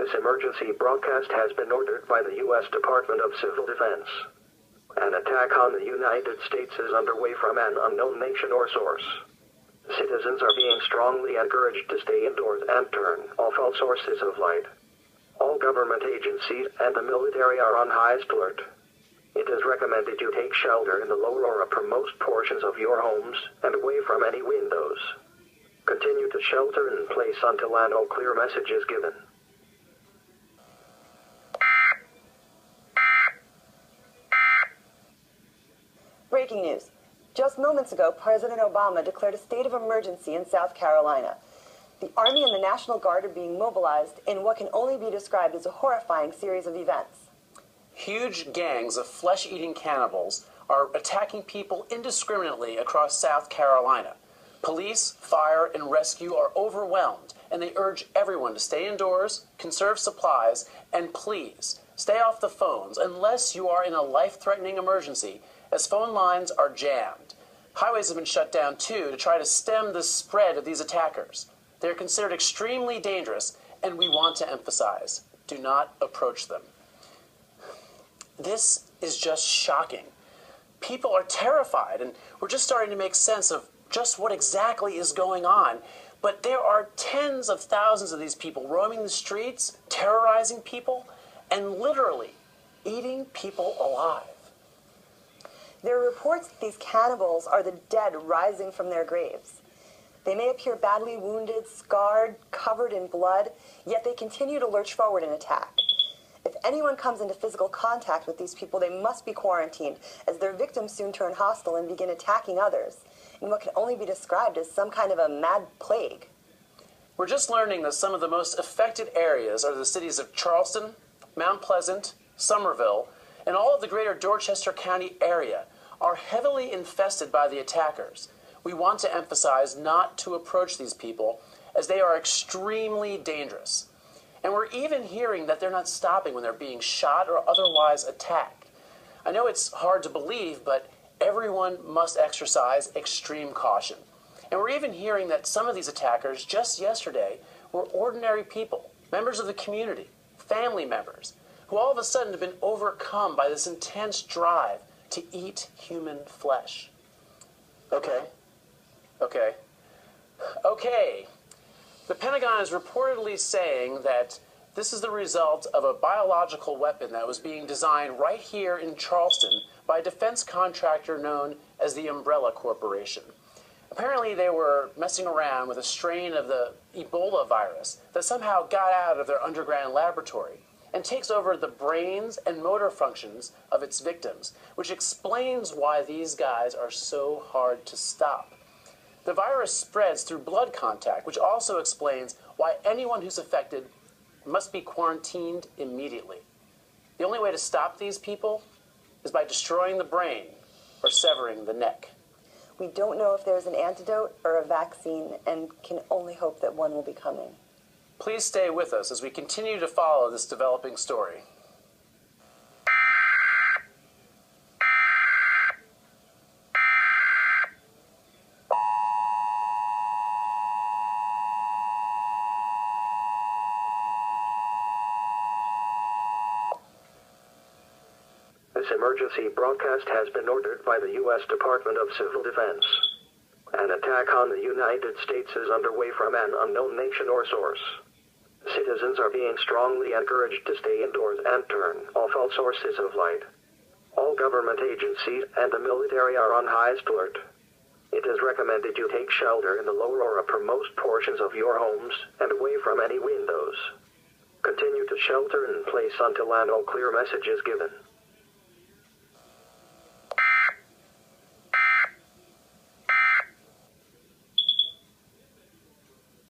This emergency broadcast has been ordered by the U.S. Department of Civil Defense. An attack on the United States is underway from an unknown nation or source. Citizens are being strongly encouraged to stay indoors and turn off all sources of light. All government agencies and the military are on highest alert. It is recommended you take shelter in the lower or uppermost portions of your homes and away from any windows. Continue to shelter in place until an all-clear message is given. Breaking news. Just moments ago, President Obama declared a state of emergency in South Carolina. The Army and the National Guard are being mobilized in what can only be described as a horrifying series of events. Huge gangs of flesh-eating cannibals are attacking people indiscriminately across South Carolina. Police, fire, and rescue are overwhelmed, and they urge everyone to stay indoors, conserve supplies, and please, stay off the phones unless you are in a life-threatening emergency, as phone lines are jammed. Highways have been shut down, too, to try to stem the spread of these attackers. They are considered extremely dangerous, and we want to emphasize, do not approach them. This is just shocking. People are terrified, and we're just starting to make sense of just what exactly is going on. But there are tens of thousands of these people roaming the streets, terrorizing people, and literally eating people alive. There are reports that these cannibals are the dead rising from their graves. They may appear badly wounded, scarred, covered in blood, yet they continue to lurch forward and attack. If anyone comes into physical contact with these people, they must be quarantined, as their victims soon turn hostile and begin attacking others, in what can only be described as some kind of a mad plague. We're just learning that some of the most affected areas are the cities of Charleston, Mount Pleasant, Somerville, and all of the greater Dorchester County area are heavily infested by the attackers. We want to emphasize not to approach these people, as they are extremely dangerous. And we're even hearing that they're not stopping when they're being shot or otherwise attacked. I know it's hard to believe, but everyone must exercise extreme caution. And we're even hearing that some of these attackers just yesterday were ordinary people, members of the community, family members, who all of a sudden have been overcome by this intense drive to eat human flesh. Okay. The Pentagon is reportedly saying that this is the result of a biological weapon that was being designed right here in Charleston by a defense contractor known as the Umbrella Corporation. Apparently they were messing around with a strain of the Ebola virus that somehow got out of their underground laboratory and takes over the brains and motor functions of its victims, which explains why these guys are so hard to stop. The virus spreads through blood contact, which also explains why anyone who's affected must be quarantined immediately. The only way to stop these people is by destroying the brain or severing the neck. We don't know if there's an antidote or a vaccine, and can only hope that one will be coming. Please stay with us as we continue to follow this developing story. This emergency broadcast has been ordered by the U.S. Department of Civil Defense. An attack on the United States is underway from an unknown nation or source. Citizens are being strongly encouraged to stay indoors and turn off all sources of light. All government agencies and the military are on highest alert. It is recommended you take shelter in the lower or uppermost portions of your homes and away from any windows. Continue to shelter in place until an all-clear message is given.